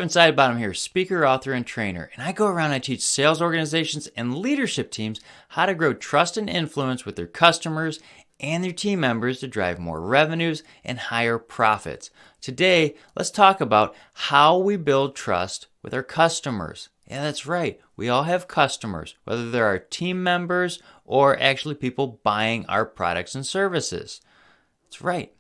Kevin Sidebottom here, speaker, author, and trainer, and I go around and I teach sales organizations and leadership teams how to grow trust and influence with their customers and their team members to drive more revenues and higher profits. Today, let's talk about how we build trust with our customers. Yeah, that's right. We all have customers, whether they're our team members or actually people buying our products and services. That's right.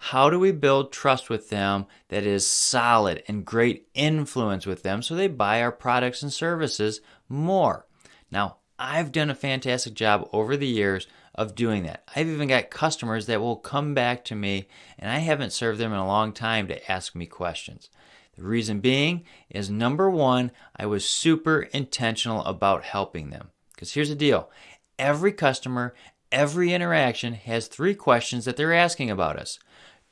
How do we build trust with them that is solid and great influence with them so they buy our products and services more? Now, I've done a fantastic job over the years of doing that. I've even got customers that will come back to me, and I haven't served them in a long time to ask me questions. The reason being is, number one, I was super intentional about helping them. Because here's the deal. Every customer, every interaction has 3 questions that they're asking about us.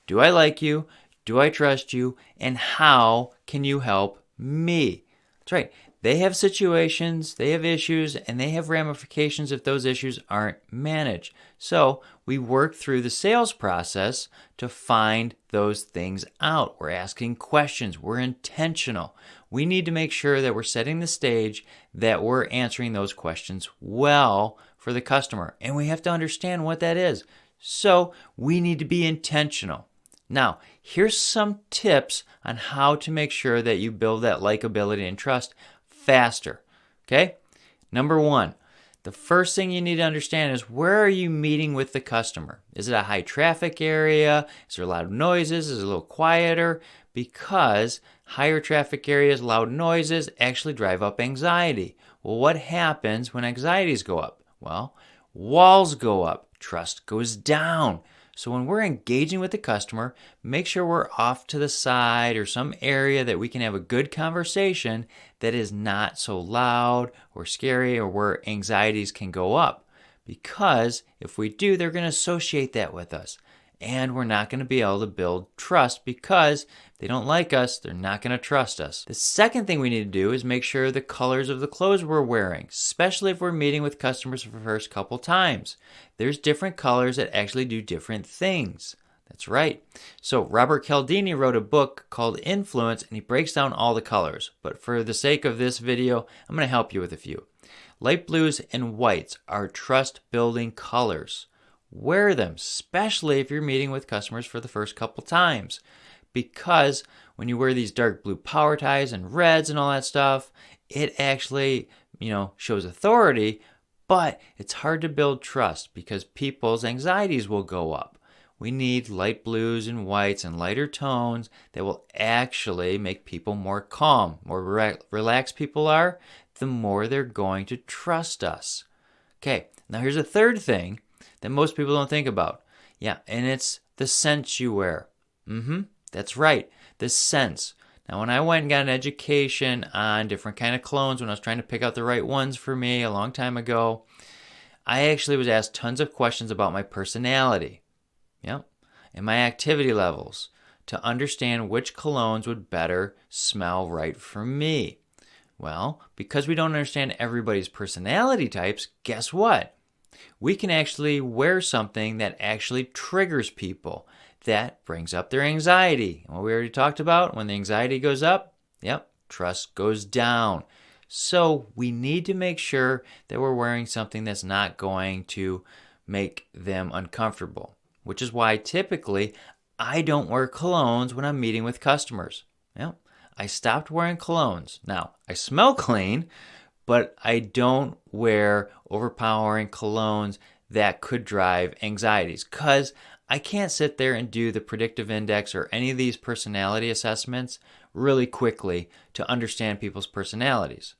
Do I like you? Do I trust you? And how can you help me? That's right. They have situations, they have issues, and they have ramifications if those issues aren't managed. So we work through the sales process to find those things out. We're asking questions. We're intentional. We need to make sure that we're setting the stage, that we're answering those questions well for the customer. And we have to understand what that is. So we need to be intentional. Now, here's some tips on how to make sure that you build that likability and trust faster. Okay? Number 1, the first thing you need to understand is, where are you meeting with the customer? Is it a high traffic area? Is there loud noises? Is it a little quieter? Because higher traffic areas, loud noises actually drive up anxiety. Well, what happens when anxieties go up? Well, walls go up, trust goes down. So when we're engaging with the customer, make sure we're off to the side or some area that we can have a good conversation that is not so loud or scary or where anxieties can go up. Because if we do, they're going to associate that with us. And we're not going to be able to build trust, because if they don't like us, they're not going to trust us. The second thing we need to do is make sure the colors of the clothes we're wearing, especially if we're meeting with customers for the first couple times. There's different colors that actually do different things. That's right. So Robert Cialdini wrote a book called Influence, and he breaks down all the colors. But for the sake of this video, I'm going to help you with a few. Light blues and whites are trust-building colors. Wear them, especially if you're meeting with customers for the first couple times. Because when you wear these dark blue power ties and reds and all that stuff, it actually, shows authority, but it's hard to build trust because people's anxieties will go up. We need light blues and whites and lighter tones that will actually make people more calm. The more relaxed people are, the more they're going to trust us. Okay, now here's a third thing that most people don't think about. Yeah, and it's the scents you wear. That's right, the scents. Now, when I went and got an education on different kind of colognes, when I was trying to pick out the right ones for me a long time ago, I actually was asked tons of questions about my personality, and my activity levels, to understand which colognes would better smell right for me. Well, because we don't understand everybody's personality types, guess what? We can actually wear something that actually triggers people, that brings up their anxiety. And what we already talked about, when the anxiety goes up, trust goes down. So we need to make sure that we're wearing something that's not going to make them uncomfortable, which is why typically I don't wear colognes when I'm meeting with customers. I stopped wearing colognes. Now, I smell clean, but I don't wear overpowering colognes that could drive anxieties, because I can't sit there and do the predictive index or any of these personality assessments really quickly to understand people's personalities.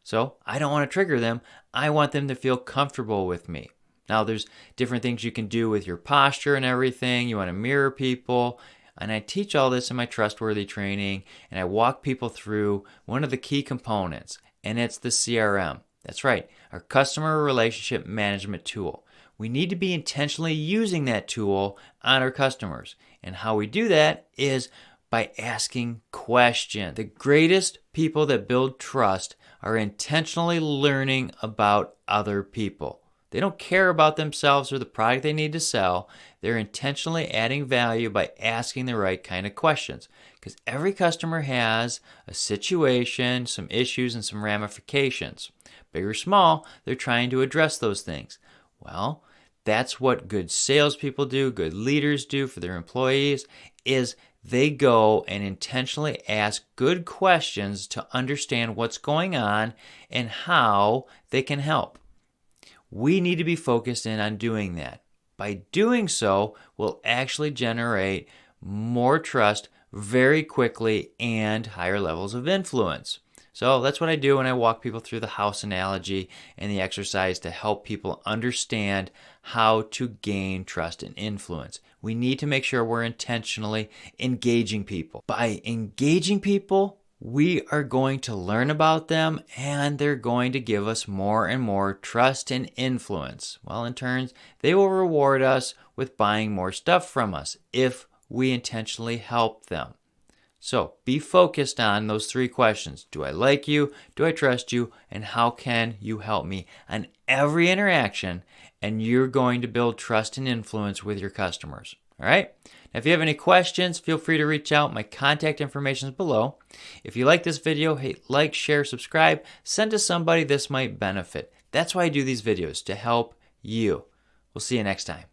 So I don't want to trigger them. I want them to feel comfortable with me. Now, there's different things you can do with your posture and everything. You want to mirror people. And I teach all this in my trustworthy training, and I walk people through one of the key components, and it's the CRM. That's right, our customer relationship management tool. We need to be intentionally using that tool on our customers. And how we do that is by asking questions. The greatest people that build trust are intentionally learning about other people. They don't care about themselves or the product they need to sell. They're intentionally adding value by asking the right kind of questions. Because every customer has a situation, some issues, and some ramifications. Big or small, they're trying to address those things. Well, that's what good salespeople do, good leaders do for their employees, is they go and intentionally ask good questions to understand what's going on and how they can help. We need to be focused in on doing that. By doing so, we'll actually generate more trust very quickly and higher levels of influence. So that's what I do when I walk people through the house analogy and the exercise to help people understand how to gain trust and influence. We need to make sure we're intentionally engaging people. By engaging people, we are going to learn about them and they're going to give us more and more trust and influence. Well, in turn, they will reward us with buying more stuff from us if we intentionally help them. So be focused on those 3 questions. Do I like you? Do I trust you? And how can you help me? On every interaction, and you're going to build trust and influence with your customers. All right? Now, if you have any questions, feel free to reach out. My contact information is below. If you like this video, hey, like, share, subscribe, send to somebody this might benefit. That's why I do these videos, to help you. We'll see you next time.